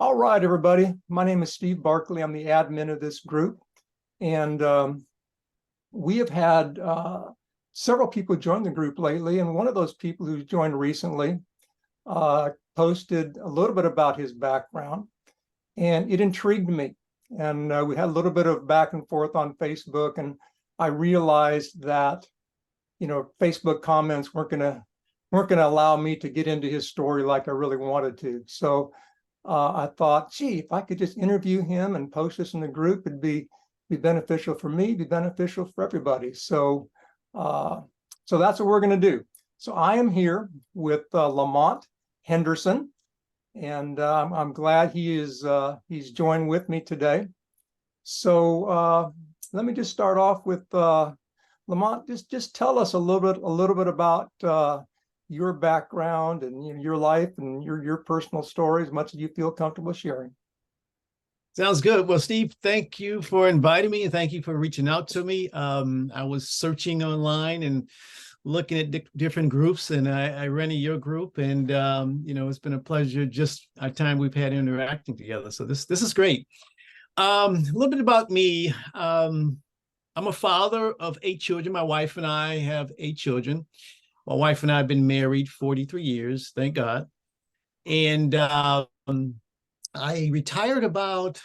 All right, everybody. My name is Steve Barkley. I'm the admin of this group. And we have had several people join the group lately. And one of those people who's joined recently posted a little bit about his background. And it intrigued me. And we had a little bit of back and forth on Facebook. And I realized that, Facebook comments weren't gonna allow me to get into his story like I really wanted to. So I thought, gee, if I could just interview him and post this in the group, it'd be beneficial for me, be beneficial for everybody. So that's what we're going to do. So I am here with Lamont Henderson, and I'm glad he's joined with me today. So let me just start off with Lamont. Just tell us a little bit about your background and your life and your personal story, as much as you feel comfortable sharing. Sounds good. Well, Steve, thank you for inviting me and thank you for reaching out to me. I was searching online and looking at different groups, and I ran your group, and it's been a pleasure just our time we've had interacting together. So this is great. A little bit about me. I'm a father of 8 children. My wife and I have 8 children. My wife and I have been married 43 years, thank God. And I retired about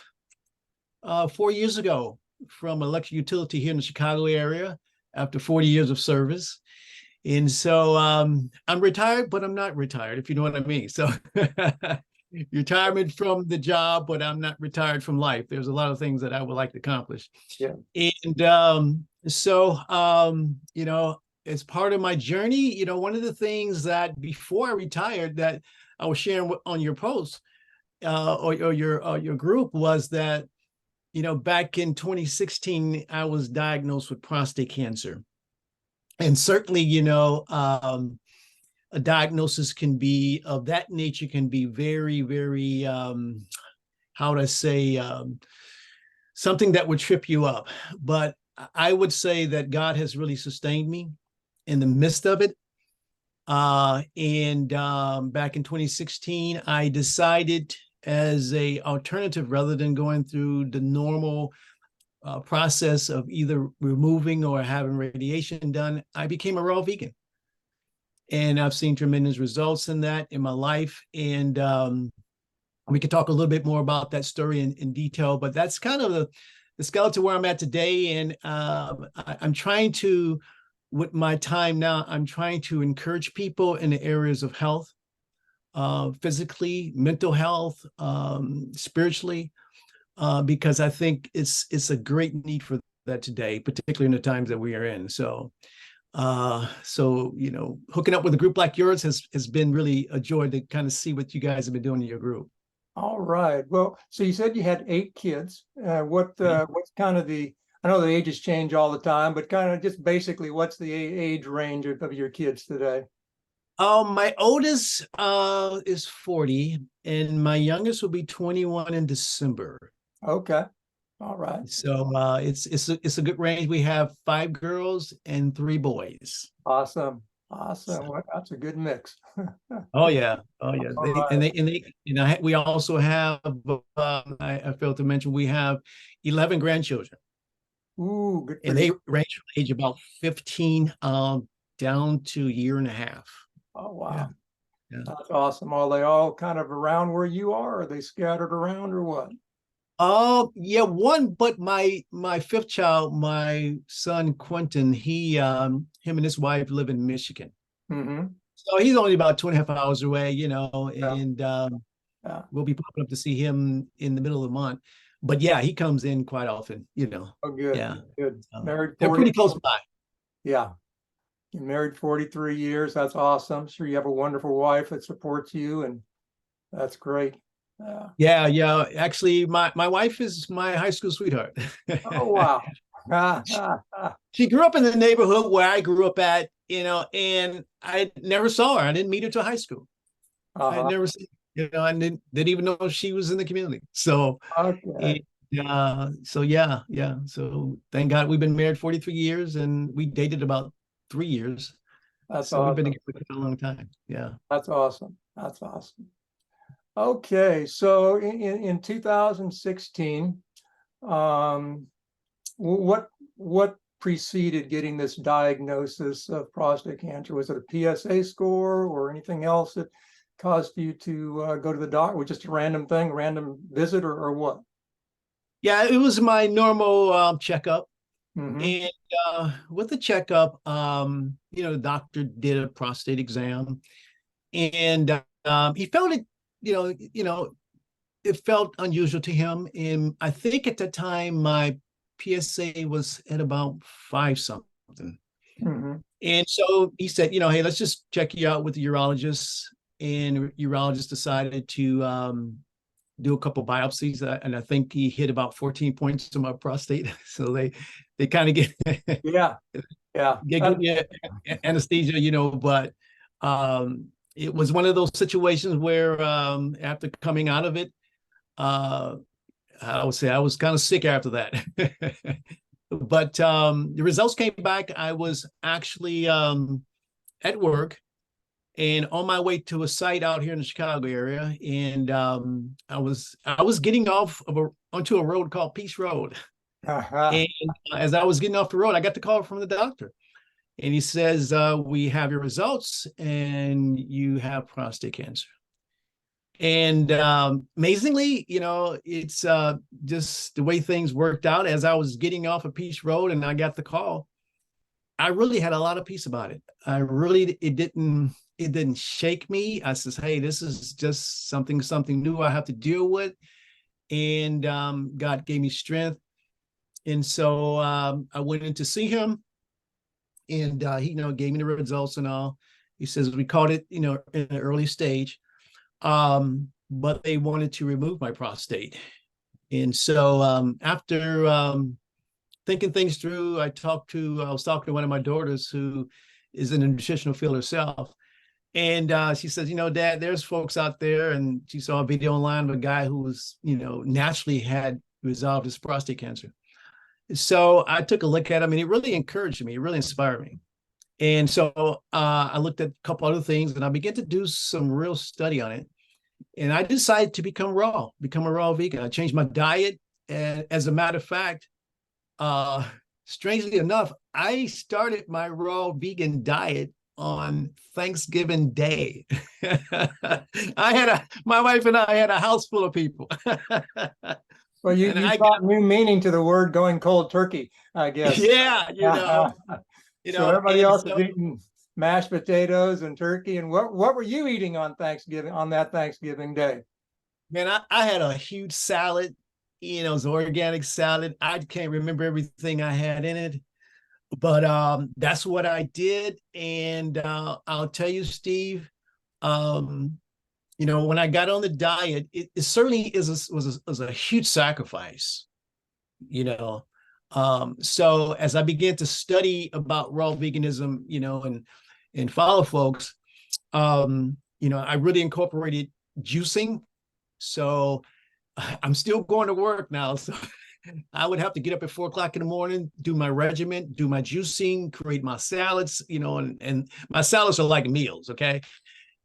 4 years ago from electric utility here in the Chicago area after 40 years of service. And so I'm retired, but I'm not retired, if you know what I mean. So retirement from the job, but I'm not retired from life. There's a lot of things that I would like to accomplish. Yeah. And as part of my journey, one of the things that before I retired that I was sharing on your post or your group was that, back in 2016, I was diagnosed with prostate cancer. And certainly, a diagnosis can be of that nature, can be very, very, how would I say, something that would trip you up. But I would say that God has really sustained me in the midst of it. Back in 2016, I decided as a alternative, rather than going through the normal process of either removing or having radiation done, I became a raw vegan. And I've seen tremendous results in that in my life. And we could talk a little bit more about that story in detail, but that's kind of the skeleton where I'm at today. And I'm trying to, with my time now, I'm trying to encourage people in the areas of health, physically, mental health, spiritually, because I think it's a great need for that today, particularly in the times that we are in. So hooking up with a group like yours has been really a joy to kind of see what you guys have been doing in your group. All right. Well, so you said you had 8 kids. What's kind of I know the ages change all the time, but kind of just basically what's the age range of your kids today? My oldest is 40, and my youngest will be 21 in December. Okay. All right. So it's a good range. We have 5 girls and 3 boys. Awesome. Well, that's a good mix. Oh yeah. We also have I failed to mention we have 11 grandchildren. Ooh, good. And they range from age about 15 down to a year and a half. Oh wow. Yeah. That's awesome. Are they all kind of around where you are? Are they scattered around or what? Yeah, one, but my 5th child, my son Quentin, him and his wife live in Michigan. Mm-hmm. So he's only about 2.5 hours away, Yeah. and Yeah. we'll be popping up to see him in the middle of the month. But yeah, he comes in quite often, Oh, good. Yeah. Good. Married They're 40. pretty close by. Yeah. You're married 43 years. That's awesome. I'm sure you have a wonderful wife that supports you, and that's great. Yeah. Actually, my wife is my high school sweetheart. Oh, wow. She grew up in the neighborhood where I grew up at, and I never saw her. I didn't meet her till high school. I had never seen, I didn't even know she was in the community. So, Okay. So yeah. So thank God we've been married 43 years, and we dated about 3 years. That's So we've been awesome. together for a long time. Yeah. That's awesome. That's awesome. Okay, so in 2016, what preceded getting this diagnosis of prostate cancer? Was it a PSA score or anything else that caused you to go to the doctor? Was just a random thing, random visit, or what? Yeah, it was my normal checkup. Mm-hmm. And with the checkup, the doctor did a prostate exam, and he found it, it felt unusual to him. And I think at the time my PSA was at about 5 something. Mm-hmm. And so he said, hey, let's just check you out with the urologist. And urologist decided to do a couple biopsies, and I think he hit about 14 points to my prostate. So they kind of get Yeah, yeah. get me anesthesia, but it was one of those situations where after coming out of it, uh, I would say I was kind of sick after that. But the results came back. I was actually at work and on my way to a site out here in the Chicago area, and I was getting off of onto a road called Peace Road, Uh-huh. and as I was getting off the road, I got the call from the doctor, and he says, "We have your results, and you have prostate cancer." And amazingly, it's just the way things worked out. As I was getting off of Peace Road, and I got the call, I really had a lot of peace about it. It didn't shake me. I says, hey, this is just something new I have to deal with. And God gave me strength. And so I went in to see him, and he, gave me the results and all. He says, we caught it, in an early stage. But they wanted to remove my prostate. And so after thinking things through, I was talking to one of my daughters who is in the nutritional field herself. And she says, Dad, there's folks out there. And she saw a video online of a guy who was, naturally had resolved his prostate cancer. So I took a look at him, and it really encouraged me. It really inspired me. And so I looked at a couple other things, and I began to do some real study on it. And I decided to become a raw vegan. I changed my diet. And as a matter of fact, strangely enough, I started my raw vegan diet on Thanksgiving Day. My wife and I had a house full of people. Well, you And I got, brought new meaning to the word going cold turkey, I guess. yeah, So everybody and else is so, eating mashed potatoes and turkey. And what were you eating on that Thanksgiving day? man, I had a huge salad. It was an organic salad. I can't remember everything I had in it, but that's what I did. And I'll tell you, Steve, when I got on the diet, it certainly was a huge sacrifice, you know. So as I began to study about raw veganism, and follow folks, I really incorporated juicing. So I'm still going to work now. So I would have to get up at 4 o'clock in the morning, do my regimen, do my juicing, create my salads, and my salads are like meals. Okay.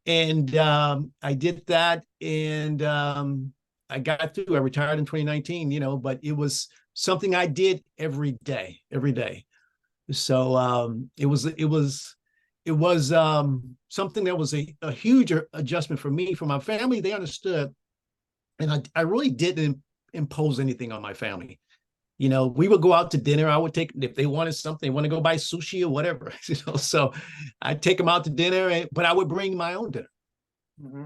And I did that, and I got through. I retired in 2019, but it was something I did every day. So it was something that was a huge adjustment for me. For my family, they understood, and I really didn't impose anything on my family. We would go out to dinner. I would take, if they wanted something, they want to go buy sushi or whatever, so I'd take them out to dinner, but I would bring my own dinner. Mm-hmm.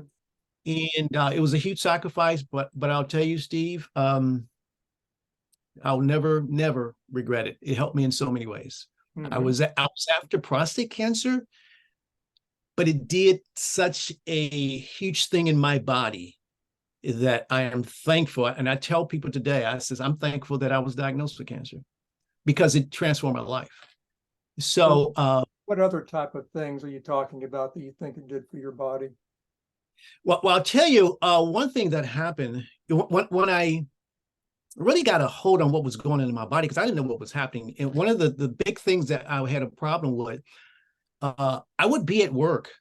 And it was a huge sacrifice, but I'll tell you, Steve, I'll never regret it. It helped me in so many ways. Mm-hmm. I was after prostate cancer, but it did such a huge thing in my body that I am thankful. And I tell people today, I'm thankful that I was diagnosed with cancer, because it transformed my life. So what other type of things are you talking about that you think it did for your body? well, I'll tell you, one thing that happened when I really got a hold on what was going on in my body, because I didn't know what was happening. And one of the big things that I had a problem with, I would be at work,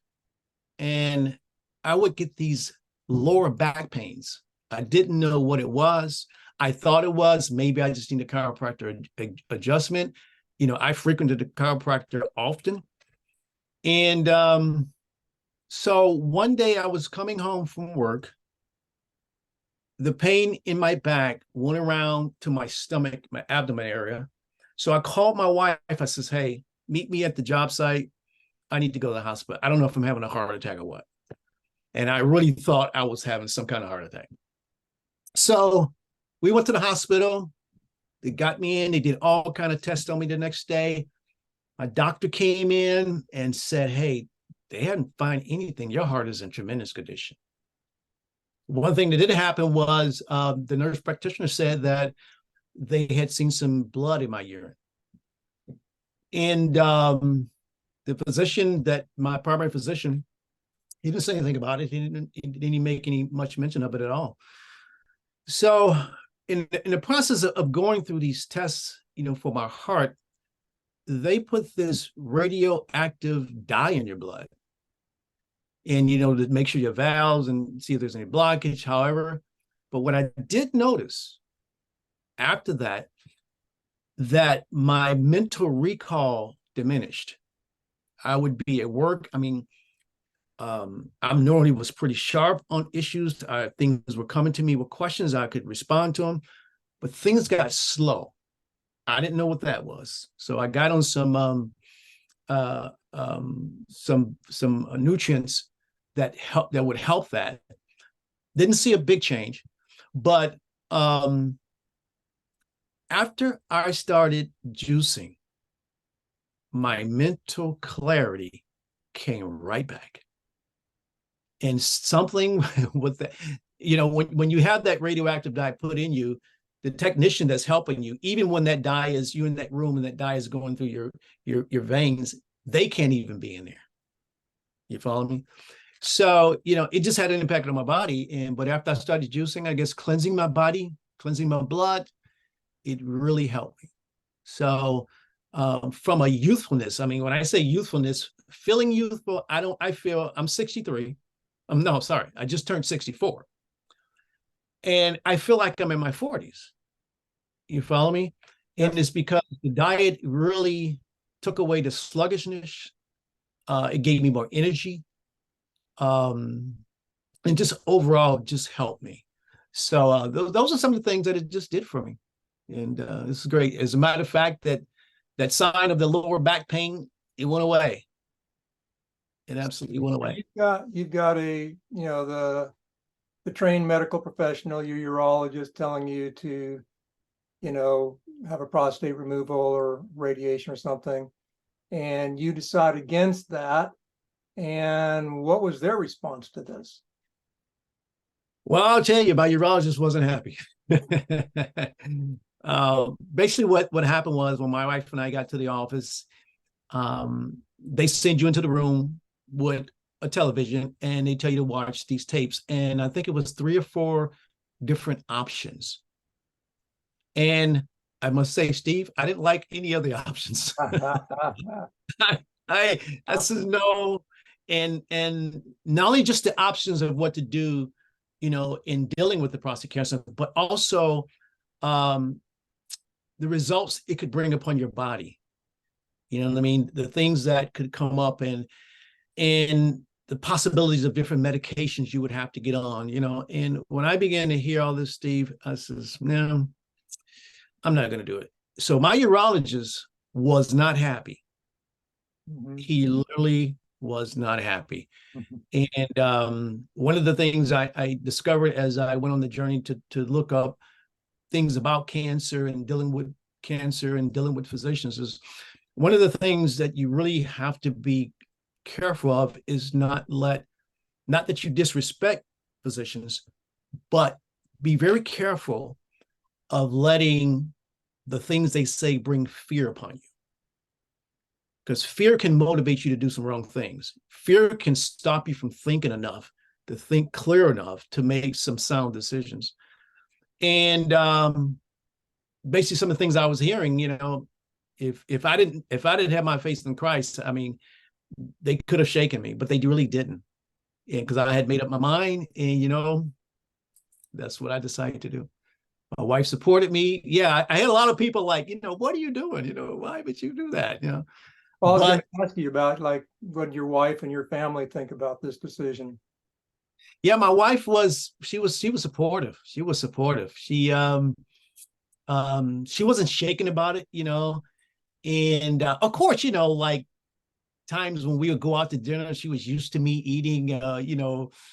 and I would get these lower back pains. I didn't know what it was. I thought it was maybe I just need a chiropractor adjustment. You know, I frequented the chiropractor often. And so one day I was coming home from work. The pain in my back went around to my stomach, my abdomen area. So I called my wife. I says, hey, meet me at the job site. I need to go to the hospital. I don't know if I'm having a heart attack or what. And I really thought I was having some kind of heart attack. So we went to the hospital. They got me in. They did all kind of tests on me the next day. My doctor came in and said, hey, they hadn't found anything. Your heart is in tremendous condition. One thing that did happen was the nurse practitioner said that they had seen some blood in my urine. And the physician, that my primary physician, he didn't say anything about it. He didn't make any much mention of it at all. So in the process of going through these tests, you know, for my heart, they put this radioactive dye in your blood. And, you know, to make sure your valves and see if there's any blockage, however. But what I did notice after that, that my mental recall diminished. I would be at work. I mean, I normally was pretty sharp on issues. Things were coming to me with questions. I could respond to them, but things got slow. I didn't know what that was. So I got on some nutrients that would help that. Didn't see a big change, but after I started juicing, my mental clarity came right back. And something with that, you know, when you have that radioactive dye put in you, the technician that's helping you, even when that dye is, you in that room and that dye is going through your veins, they can't even be in there. You follow me? So, you know, it just had an impact on my body. But after I started juicing, I guess cleansing my body, cleansing my blood, it really helped me. So from a youthfulness, I mean, when I say youthfulness, feeling youthful, I feel I'm 63. No, sorry, I just turned 64. And I feel like I'm in my 40s. You follow me? And it's because the diet really took away the sluggishness. It gave me more energy. And just overall just helped me. So those are some of the things that it just did for me. And this is great. As a matter of fact, that sign of the lower back pain, it went away. It absolutely went away. You've got a, you know, the trained medical professional, your urologist telling you to, you know, have a prostate removal or radiation or something, and you decide against that. And what was their response to this? Well, I'll tell you, my urologist wasn't happy. Basically, what happened was when my wife and I got to the office, they send you into the room with a television and they tell you to watch these tapes. And I think it was 3 or 4 different options. And I must say, Steve, I didn't like any of the options. I said no. And not only just the options of what to do, you know, in dealing with the prostate cancer, but also the results it could bring upon your body. You know what I mean? The things that could come up and the possibilities of different medications you would have to get on, you know. And when I began to hear all this, Steve, I says, no, I'm not going to do it. So my urologist was not happy. Mm-hmm. He literally was not happy. Mm-hmm. And one of the things I discovered as I went on the journey to look up things about cancer and dealing with cancer and dealing with physicians is one of the things that you really have to be careful of is not that you disrespect physicians, but be very careful of letting the things they say bring fear upon you. Because fear can motivate you to do some wrong things. Fear can stop you from thinking enough, to think clear enough to make some sound decisions. And basically some of the things I was hearing, you know, if I didn't have my faith in Christ, I mean, they could have shaken me, but they really didn't. because I had made up my mind, and that's what I decided to do. My wife supported me. Yeah, I had a lot of people like, what are you doing? Why would you do that? Well, I was going But to ask you about like what your wife and your family think about this decision. yeah, my wife she was supportive. She was supportive. She wasn't shaken about it. And of course, like times when we would go out to dinner, she was used to me eating.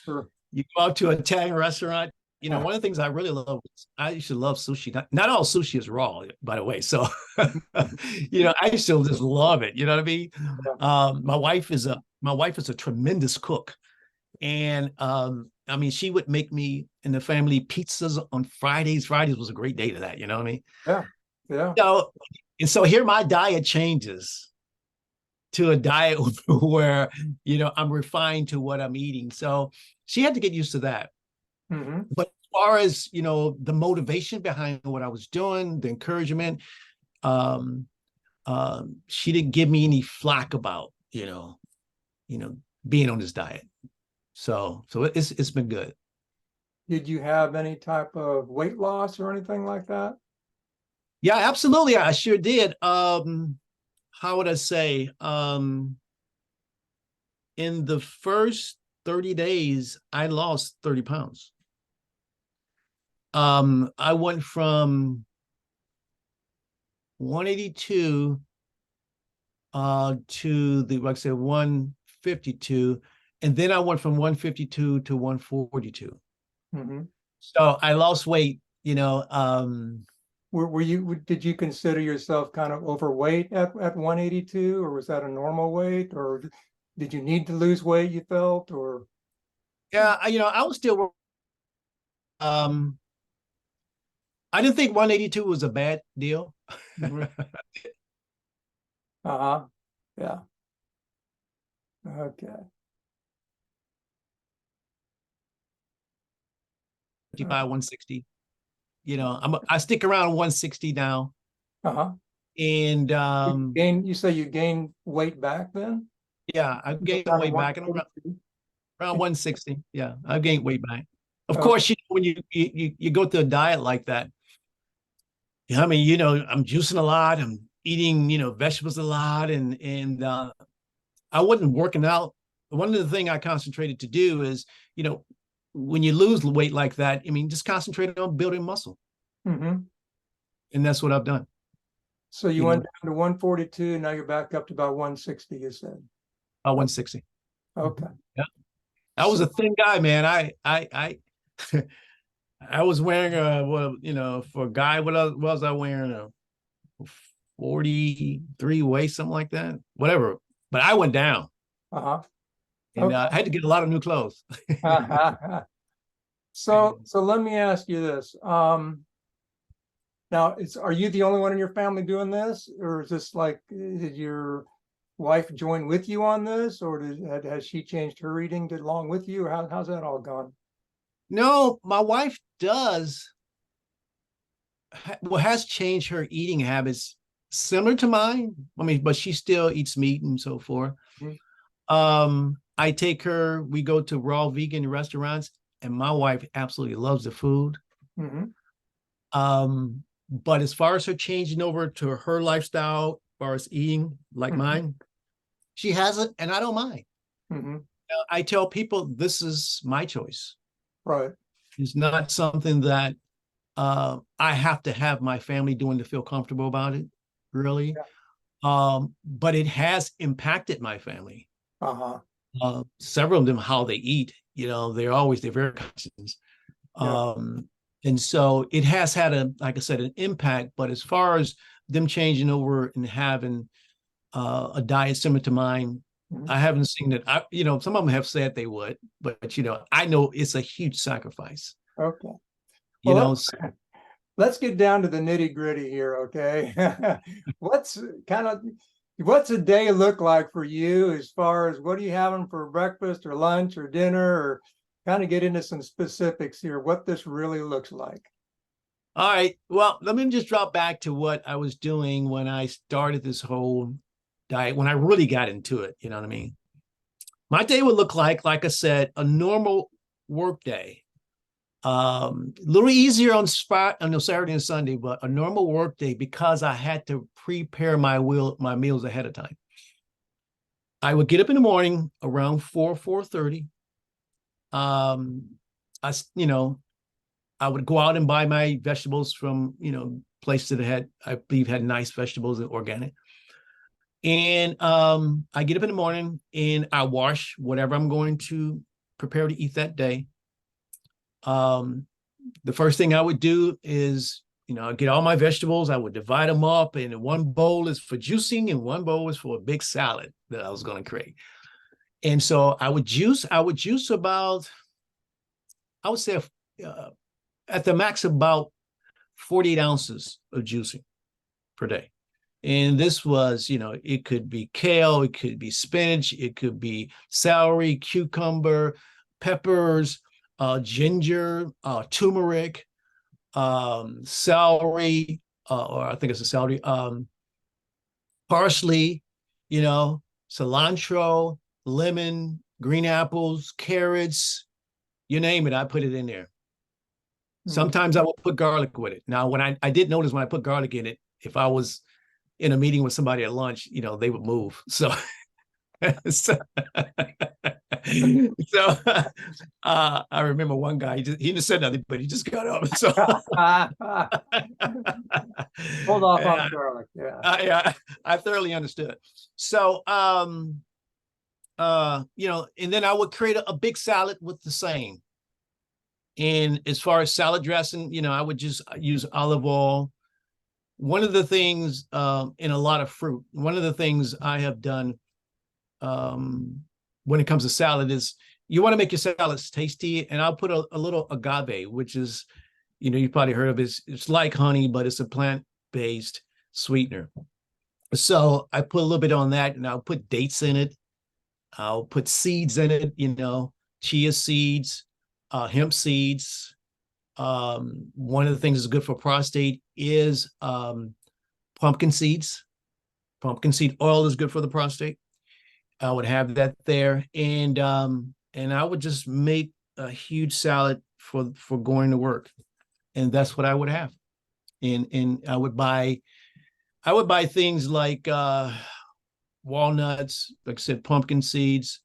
Sure. You go out to an Italian restaurant. One of the things I really love is I used to love sushi. Not all sushi is raw, by the way. So, I still just love it. You know what I mean? Yeah. My wife is a tremendous cook, and I mean, she would make me and the family pizzas on Fridays. Fridays was a great day to that. You know what I mean? Yeah. Yeah. So here my diet changes to a diet where I'm refined to what I'm eating. So she had to get used to that. Hmm. But as far as the motivation behind what I was doing, the encouragement, um, she didn't give me any flack about being on this diet. So it's been good. Did you have any type of weight loss or anything like that? Yeah, absolutely. I sure did. How would I say? In the first 30 days, I lost 30 pounds. I went from 182 to like I said, 152. And then I went from 152 to 142. Hmm. So I lost weight, Did you consider yourself kind of overweight at 182, or was that a normal weight, or did you need to lose weight, you felt, or? yeah, I was still, um, I didn't think 182 was a bad deal. Mhm. Uh-huh. Yeah. Okay. 55, 160. I stick around 160 now. Uh-huh. And You say you gained weight back then? yeah, I've Down gained to weight back and around, 142? around 160. Yeah, I've gained weight back. Of Okay. course, when you go through a diet like that, I mean, I'm juicing a lot, I'm eating, vegetables a lot, and I wasn't working out. One of the things I concentrated to do is, when you lose weight like that, I mean, just concentrate on building muscle. Hmm. And that's what I've done. So you You went know, down to 142, now you're back up to about 160, you said. 160. Okay. Yeah. I was So, a thin guy, man. I was wearing for a guy, what was I wearing? A 43 waist, something like that. Whatever. But I went down uh-huh. and Okay. I had to get a lot of new clothes. So let me ask you this. Now are you the only one in your family doing this, or is this like, did your wife join with you on this, or has she changed her eating along with you, or how's that all gone? No, my wife has changed her eating habits similar to mine. I mean, but she still eats meat and so forth. Mhm. I take her, we go to raw vegan restaurants, and my wife absolutely loves the food. Mhm. But as far as her changing over to her lifestyle, as far as eating like Mhm. mine, she has it, and I don't mind. Mhm. I tell people this is my choice. Right. It's not something that I have to have my family doing to feel comfortable about it, really. Yeah. But it has impacted my family. Uh-huh. Several of them, how they eat, they're very conscious. Yeah. Um, and so it has had like I said, an impact. But as far as them changing over and having a diet similar to mine, Mhm. I haven't seen it. Some of them have said they would, but I know it's a huge sacrifice. Okay. You Well, know, let's get down to the nitty gritty here, okay? What's kind of what's a day look like for you, as far as what are you having for breakfast or lunch or dinner, or kind of get into some specifics here, what this really looks like. all right. Well, let me just drop back to what I was doing when I started this whole diet, when I really got into it. You know what I mean? My day would look like I said, a normal work day. A little easier on spot on a Saturday and Sunday, but a normal work day because I had to prepare my meals ahead of time. I would get up in the morning around 4:30. I I would go out and buy my vegetables from places that I believe had nice vegetables and organic. And I get up in the morning and I wash whatever I'm going to prepare to eat that day. The first thing I would do is, I get all my vegetables, I would divide them up, and one bowl is for juicing and one bowl is for a big salad that I was going to create. And so I would juice about, I would say at the max about 48 ounces of juicing per day. And this was, it could be kale, it could be spinach, it could be celery, cucumber, peppers, ginger, turmeric, celery, or I think it's a celery, parsley, cilantro, lemon, green apples, carrots, you name it, I put it in there. Sometimes I will put garlic with it. Now, when I did notice when I put garlic in it, if I was in a meeting with somebody at lunch, they would move. So, so, I remember one guy, he didn't say nothing, but he just got up. So hold off on garlic. Yeah. I thoroughly understood. So, and then I would create a big salad with the same. And as far as salad dressing, I would just use olive oil. One of the things in a lot of fruit, one of the things I have done when it comes to salad is you want to make your salads tasty. And I'll put a little agave, which is, you've probably heard of it. It's like honey, but it's a plant-based sweetener. So I put a little bit on that, and I'll put dates in it. I'll put seeds in it, chia seeds, hemp seeds. One of the things that's good for prostate is pumpkin seeds. Pumpkin seed oil is good for the prostate. I would have that there, and I would just make a huge salad for going to work, and that's what I would have. And I would buy things like walnuts, like I said, pumpkin seeds,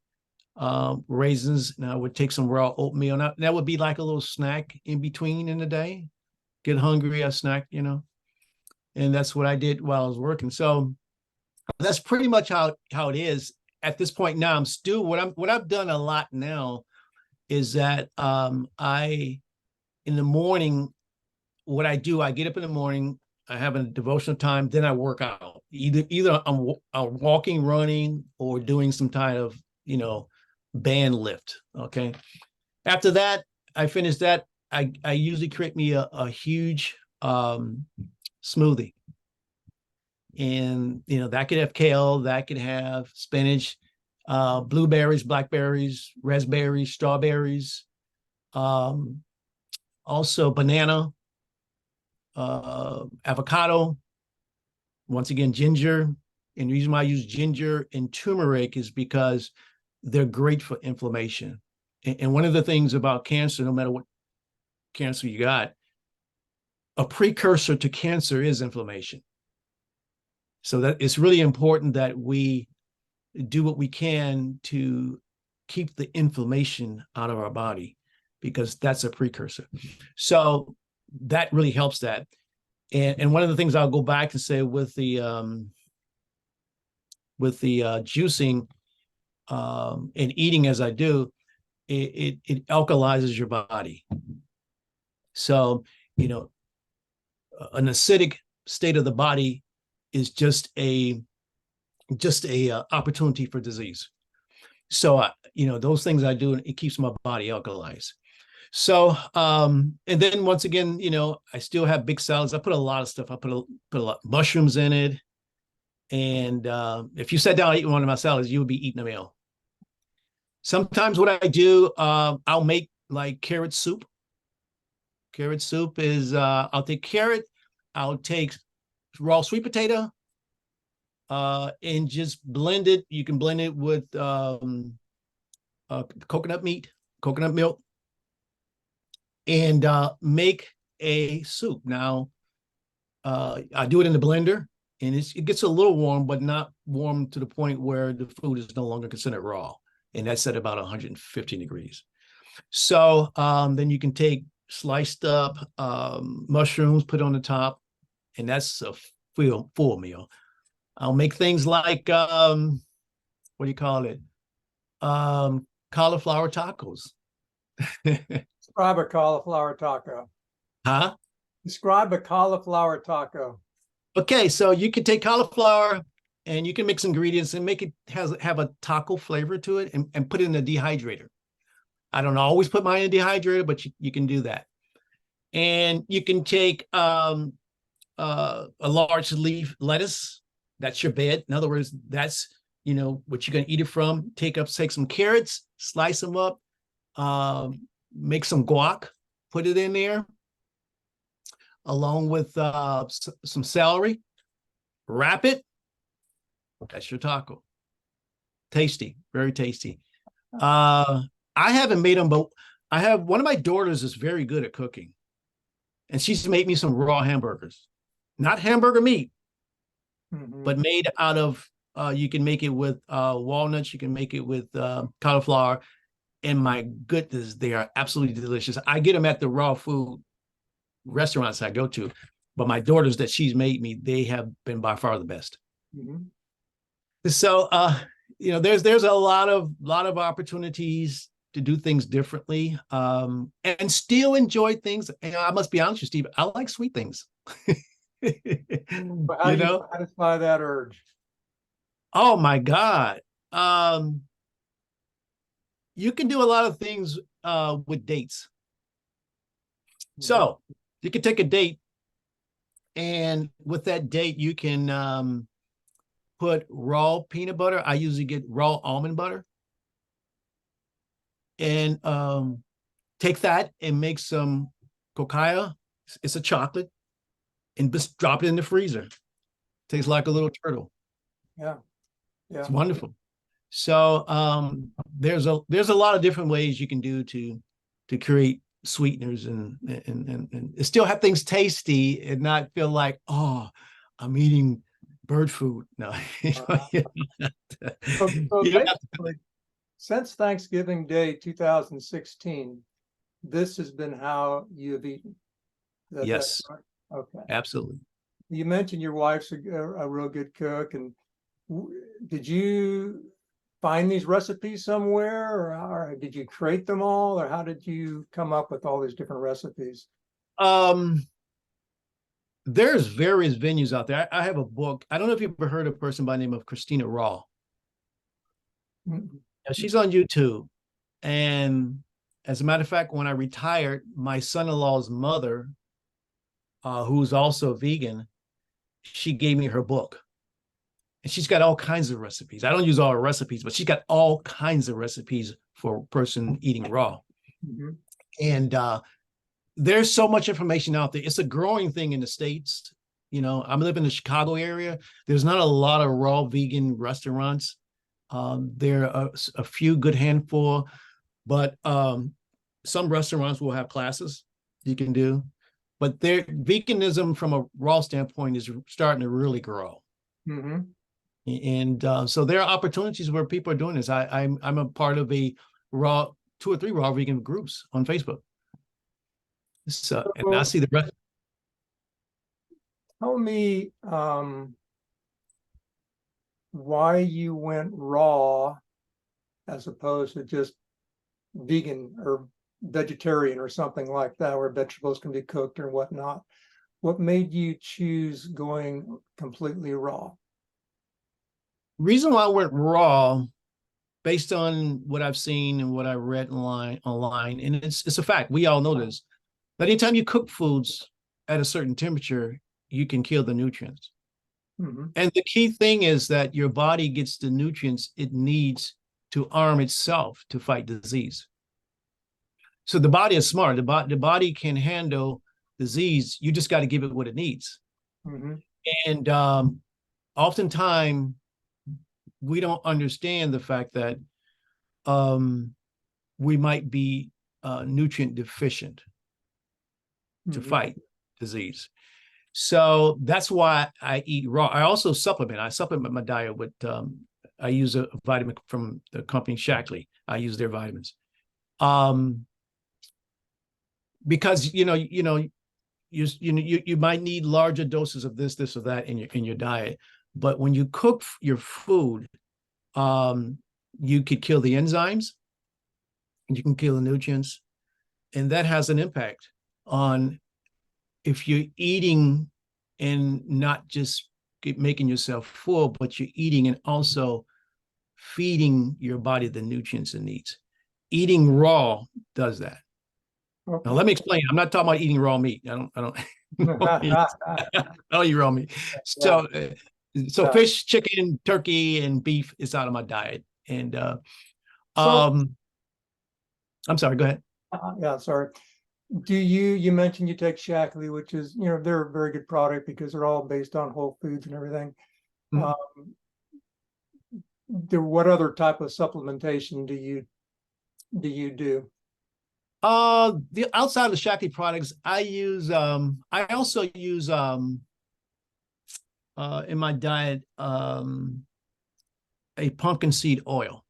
raisins, and I would take some raw oatmeal. And that would be like a little snack in between in the day. Get hungry, I snack, and that's what I did while I was working. So that's pretty much how it is at this point. Now I'm still what I've done a lot now is that in the morning, what I do, I get up in the morning, I have a devotional time, then I work out. Either I'm walking, running, or doing some kind of band lift. Okay. After that, I finish that. I usually create me a huge smoothie. And that could have kale, that could have spinach, blueberries, blackberries, raspberries, strawberries, also banana, avocado, once again, ginger. And the reason why I use ginger and turmeric is because they're great for inflammation. And one of the things about cancer, no matter what cancer you got, a precursor to cancer is inflammation. So that it's really important that we do what we can to keep the inflammation out of our body, because that's a precursor. So that really helps that. And one of the things I'll go back and say with the juicing and eating as I do, it alkalizes your body. So, an acidic state of the body is just a opportunity for disease. So, those things I do, it keeps my body alkalized. So, and then once again, I still have big salads. I put a lot of stuff. I put a lot of mushrooms in it. And if you sat down and eat one of my salads, you would be eating a meal. Sometimes what I do, I'll make like carrot soup. Carrot soup is, I'll take carrot, I'll take raw sweet potato, and just blend it. You can blend it with coconut meat, coconut milk, and make a soup. Now, I do it in the blender, and it gets a little warm, but not warm to the point where the food is no longer considered raw. And that's at about 115 degrees. So then you can take sliced up mushrooms, put on the top, and that's a full meal. I'll make things like, what do you call it? Cauliflower tacos. Describe a cauliflower taco. Huh? Describe a cauliflower taco. Okay, so you can take cauliflower and you can mix ingredients and make it have a taco flavor to it, and put it in a dehydrator. I don't always put mine in a dehydrator, but you can do that. And you can take a large leaf lettuce. That's your bed. In other words, that's, what you're going to eat it from. Take some carrots, slice them up, make some guac, put it in there, along with some celery, wrap it. That's your taco. Tasty, very tasty. I haven't made them, but I have one of my daughters is very good at cooking, and she's made me some raw hamburgers, not hamburger meat, but made out of, you can make it with walnuts, you can make it with cauliflower, and my goodness, they are absolutely delicious. I get them at the raw food restaurants I go to, but my daughters that she's made me, they have been by far the best. So, there's a lot of opportunities to do things differently, and still enjoy things. And I must be honest with you, Steve, I like sweet things. But how do you satisfy that urge? Oh my God. You can do a lot of things with dates. So you can take a date, and with that date, you can put raw peanut butter. I usually get raw almond butter, and take that and make some cocaya. It's a chocolate, and just drop it in the freezer. Tastes like a little turtle. Yeah. It's wonderful. So there's a lot of different ways you can do to create sweeteners and still have things tasty and not feel like, oh, I'm eating bird food. No. Since Thanksgiving Day 2016, this has been how you've eaten. Yes. Right? Okay. Absolutely. You mentioned your wife's a real good cook, and did you find these recipes somewhere, or did you create them all, or how did you come up with all these different recipes? There's various venues out there. I have a book. I don't know if you've ever heard of a person by the name of Christina Raw. She's on YouTube. And as a matter of fact, when I retired, my son-in-law's mother, who's also a vegan, she gave me her book. And she's got all kinds of recipes. I don't use all her recipes, but she's got all kinds of recipes for a person eating raw. And there's so much information out there. It's a growing thing in the States. I'm living in the Chicago area. There's not a lot of raw vegan restaurants. There are a few good handful, but some restaurants will have classes you can do. But their veganism from a raw standpoint is starting to really grow. And so there are opportunities where people are doing this. I'm a part of a 2 or 3 raw vegan groups on Facebook. So, and I see the rest. Tell me why you went raw as opposed to just vegan or vegetarian or something like that, where vegetables can be cooked or whatnot. What made you choose going completely raw? Reason why I went raw, based on what I've seen and what I read online, and it's a fact. We all know this. But anytime you cook foods at a certain temperature, you can kill the nutrients. And the key thing is that your body gets the nutrients it needs to arm itself to fight disease. So the body is smart. The body can handle disease. You just got to give it what it needs. And oftentimes, we don't understand the fact that we might be nutrient deficient to fight disease. So that's why I eat raw. I also supplement. I supplement my diet with, I use a vitamin from the company Shackley. I use their vitamins. Because, you might need larger doses of this or that in your diet. But when you cook your food, you could kill the enzymes, and you can kill the nutrients. And that has an impact on if you're eating and not just making yourself full, but you're eating and also feeding your body the nutrients it needs. Eating raw does that. Okay. Now let me explain. I'm not talking about eating raw meat. I don't eat raw meat. So fish, chicken, turkey, and beef is out of my diet. And I'm sorry, go ahead. Yeah, sorry. You mentioned you take Shackley, which is, they're a very good product because they're all based on whole foods and everything. Mm-hmm. What other type of supplementation do you do? The outside of the Shackley products, I also use in my diet a pumpkin seed oil.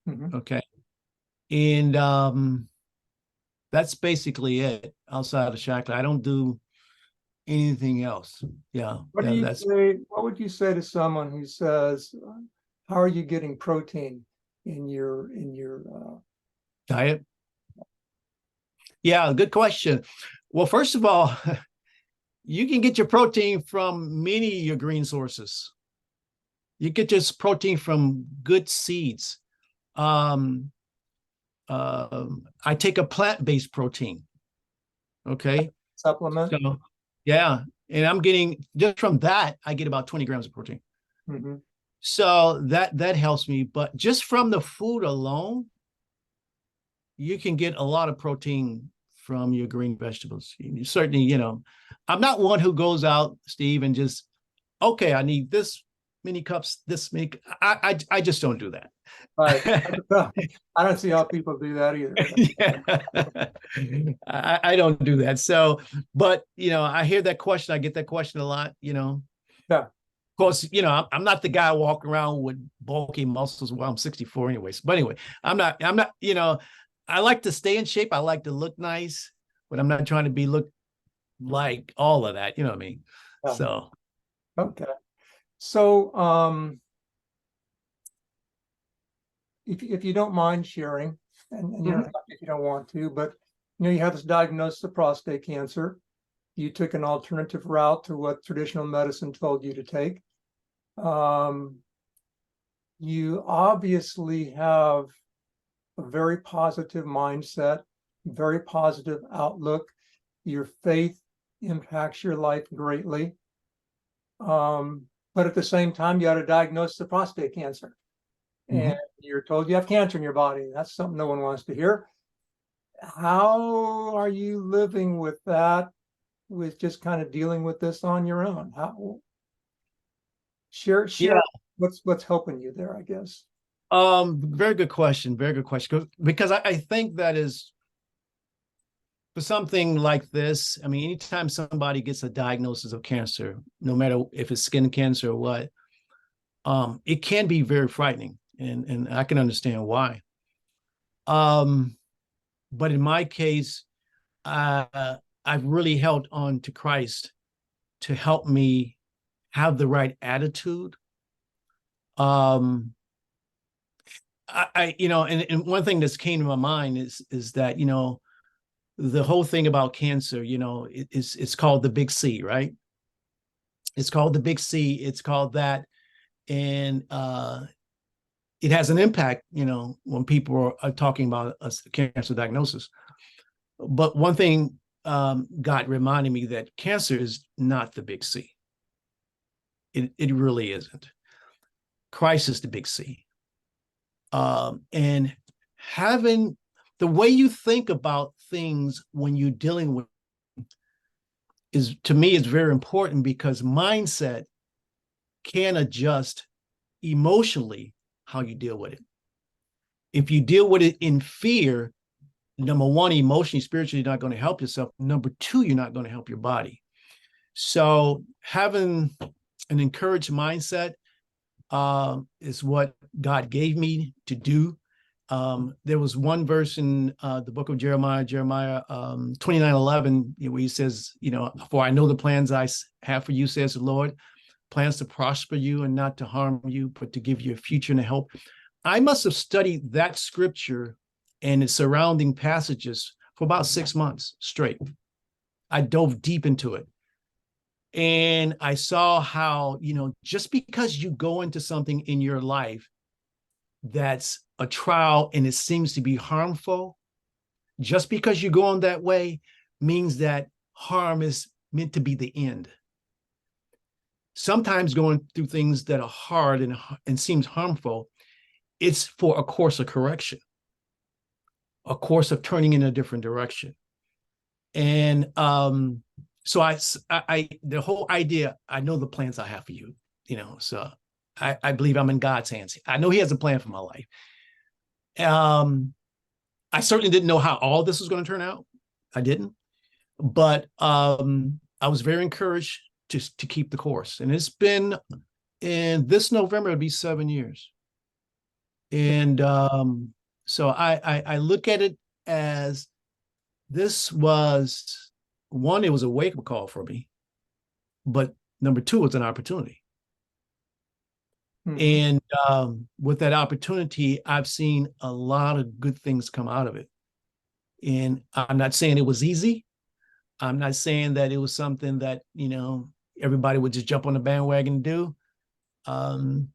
Okay. And that's basically it outside of Shackley. I don't do anything else. Yeah. What would you say to someone who says, how are you getting protein in your diet? Yeah, good question. Well, first of all, you can get your protein from many of your green sources. You get your protein from good seeds. I take a plant-based protein. Okay. Supplement. So, yeah. And I'm getting, just from that, I get about 20 grams of protein. So that helps me. But just from the food alone, you can get a lot of protein from your green vegetables. You certainly, I'm not one who goes out, Steve, and just, okay, I need this many cups, this many. I just don't do that. Right. I don't see how people do that either. Yeah. I don't do that. So, but, I hear that question. I get that question a lot, Yeah. Of course, I'm not the guy walking around with bulky muscles. Well, I'm 64 anyways. But anyway, I'm not, I like to stay in shape. I like to look nice, but I'm not trying to look like all of that. You know what I mean? Yeah. So. Okay. So, if you don't mind sharing, and you don't have to if you don't want to, but you have this diagnosis of prostate cancer. You took an alternative route to what traditional medicine told you to take. You obviously have a very positive mindset, very positive outlook. Your faith impacts your life greatly. But at the same time, you had a diagnosis of prostate cancer. And you're told you have cancer in your body. That's something no one wants to hear. How are you living with that, with just kind of dealing with this on your own? Share what's helping you there, I guess. Very good question. Very good question. Because I think that is, for something like this, I mean, anytime somebody gets a diagnosis of cancer, no matter if it's skin cancer or what, it can be very frightening. And I can understand why. But in my case, I've really held on to Christ to help me have the right attitude. And one thing that's came to my mind is that, the whole thing about cancer, it's called the big C, right? It's called the big C. It's called that. And it has an impact, when people are talking about a cancer diagnosis. But one thing God reminded me that cancer is not the big C. It really isn't. Christ is the big C. And having the way you think about things when you're dealing with to me, is very important, because mindset can adjust emotionally how you deal with it. If you deal with it in fear, number one, emotionally, spiritually, you're not going to help yourself. Number two, you're not going to help your body. So having an encouraged mindset is what God gave me to do. There was one verse in the book of Jeremiah 29:11, where he says, for I know the plans I have for you, says the Lord, plans to prosper you and not to harm you, but to give you a future and a hope. I must have studied that scripture and its surrounding passages for about 6 months straight. I dove deep into it. And I saw how, just because you go into something in your life that's a trial and it seems to be harmful, just because you go on that way means that harm is meant to be the end. Sometimes going through things that are hard and seems harmful, it's for a course of correction, a course of turning in a different direction. And so I the whole idea, I know the plans I have for you, so I believe I'm in God's hands. I know he has a plan for my life. I certainly didn't know how all this was going to turn out. I didn't, but I was very encouraged to keep the course. And it's been, in this November, it'll be 7 years. And so I look at it as, this was, one, it was a wake-up call for me, but number two, it was an opportunity. And with that opportunity, I've seen a lot of good things come out of it. And I'm not saying it was easy. I'm not saying that it was something that, everybody would just jump on the bandwagon and do. I'm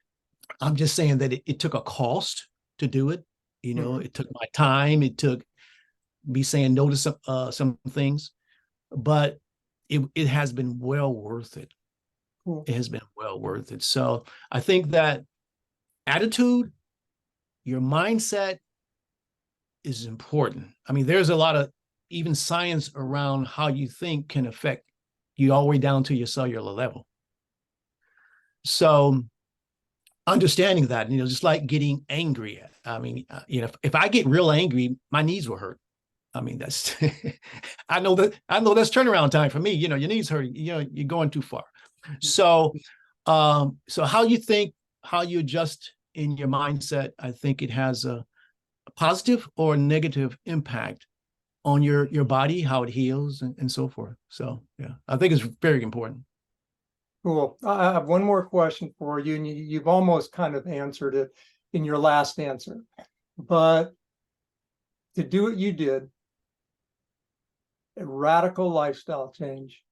just saying that it took a cost to do it. It took my time. It took me saying no to some things, but it has been well worth it. It has been well worth it. So I think that attitude, your mindset is important. I mean, there's a lot of even science around how you think can affect you all the way down to your cellular level. So understanding that, just like getting angry. I mean, if I get real angry, my knees will hurt. I mean, that's, I know that's turnaround time for me. Your knees hurt, you're going too far. So how you adjust in your mindset, I think it has a positive or negative impact on your body, how it heals and so forth. So, yeah, I think it's very important. Cool. I have one more question for you, and you've almost kind of answered it in your last answer. But to do what you did, a radical lifestyle change,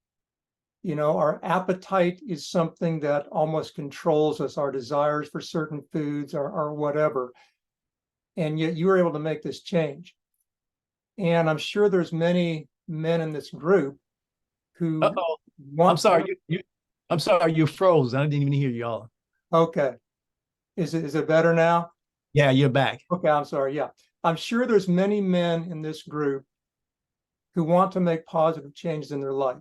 our appetite is something that almost controls us, our desires for certain foods or whatever. And yet you were able to make this change. And I'm sure there's many men in this group who I'm sorry, I'm sorry, you froze. I didn't even hear y'all. Okay. Is it better now? Yeah, you're back. Okay, I'm sorry. Yeah. I'm sure there's many men in this group who want to make positive changes in their life.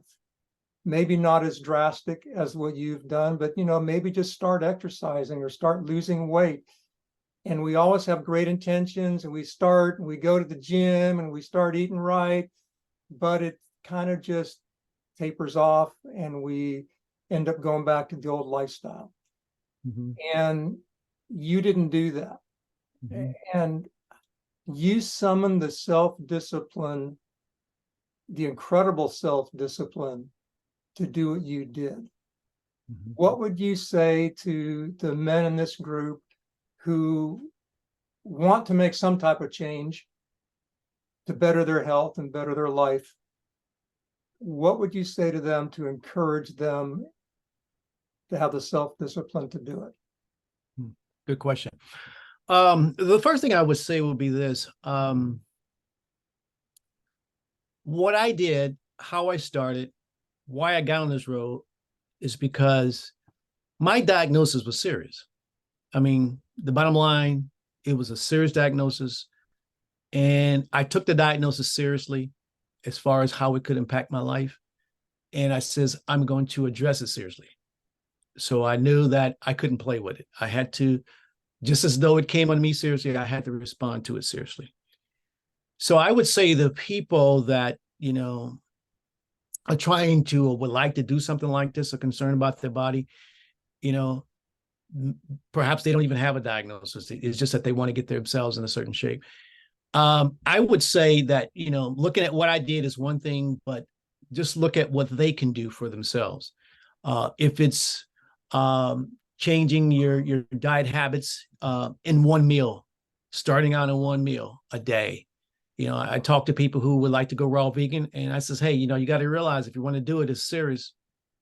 Maybe not as drastic as what you've done, but maybe just start exercising or start losing weight. And we always have great intentions, and we go to the gym and we start eating right, but it kind of just tapers off and we end up going back to the old lifestyle. And you didn't do that. And you summoned the self-discipline, the incredible self-discipline to do what you did. What would you say to the men in this group who want to make some type of change to better their health and better their life? What would you say to them to encourage them to have the self-discipline to do it? Good question. The first thing I would say would be this. What I did, how I started, why I got on this road is because my diagnosis was serious. I mean, the bottom line, it was a serious diagnosis. And I took the diagnosis seriously as far as how it could impact my life. And I says, I'm going to address it seriously. So I knew that I couldn't play with it. I had to just as though it came on me seriously, I had to respond to it seriously. So I would say the people that, are trying to or would like to do something like this, are concerned about their body, perhaps they don't even have a diagnosis. It's just that they want to get themselves in a certain shape. I would say that, looking at what I did is one thing, but just look at what they can do for themselves. If it's changing your diet habits in one meal, starting out in one meal a day. I talk to people who would like to go raw vegan, and I says, hey, you got to realize if you want to do it, it's serious.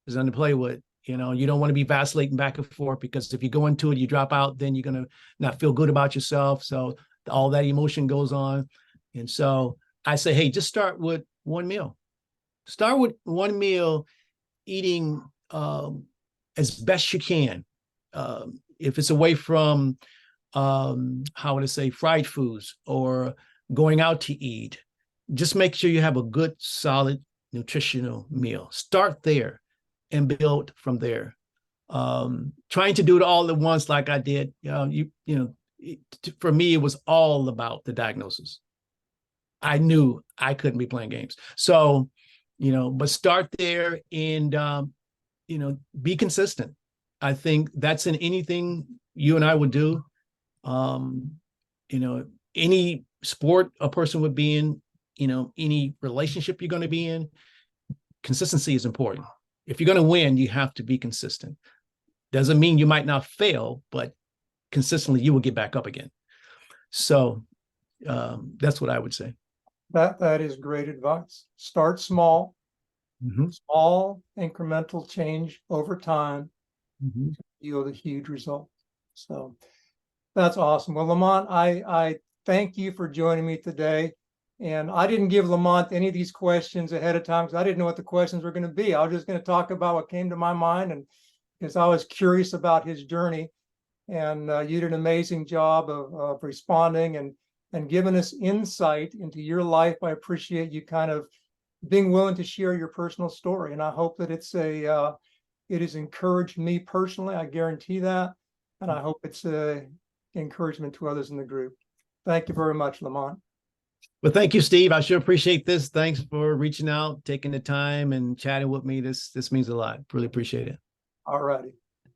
It's nothing to play with. You don't want to be vacillating back and forth, because if you go into it, you drop out, then you're going to not feel good about yourself. So all that emotion goes on. And so I say, hey, just start with one meal. Start with one meal, eating as best you can. If it's away from, how would I say, fried foods or going out to eat, just make sure you have a good, solid, nutritional meal. Start there and build from there. Trying to do it all at once like I did, for me, it was all about the diagnosis. I knew I couldn't be playing games. So, but start there and, be consistent. I think that's in anything you and I would do. Any sport a person would be in, any relationship you're going to be in, consistency is important. If you're going to win, you have to be consistent. Doesn't mean you might not fail, but consistently you will get back up again. So that's what I would say. That is great advice. Start small, small incremental change over time, yield a huge result. So that's awesome. Well, Lamont, I thank you for joining me today. And I didn't give Lamont any of these questions ahead of time because I didn't know what the questions were going to be. I was just going to talk about what came to my mind, and because I was curious about his journey. And you did an amazing job of responding and giving us insight into your life. I appreciate you kind of being willing to share your personal story. And I hope that it has encouraged me personally. I guarantee that. And I hope it's encouragement to others in the group. Thank you very much, Lamont. Well, thank you, Steve. I sure appreciate this. Thanks for reaching out, taking the time and chatting with me. This means a lot. Really appreciate it. All righty.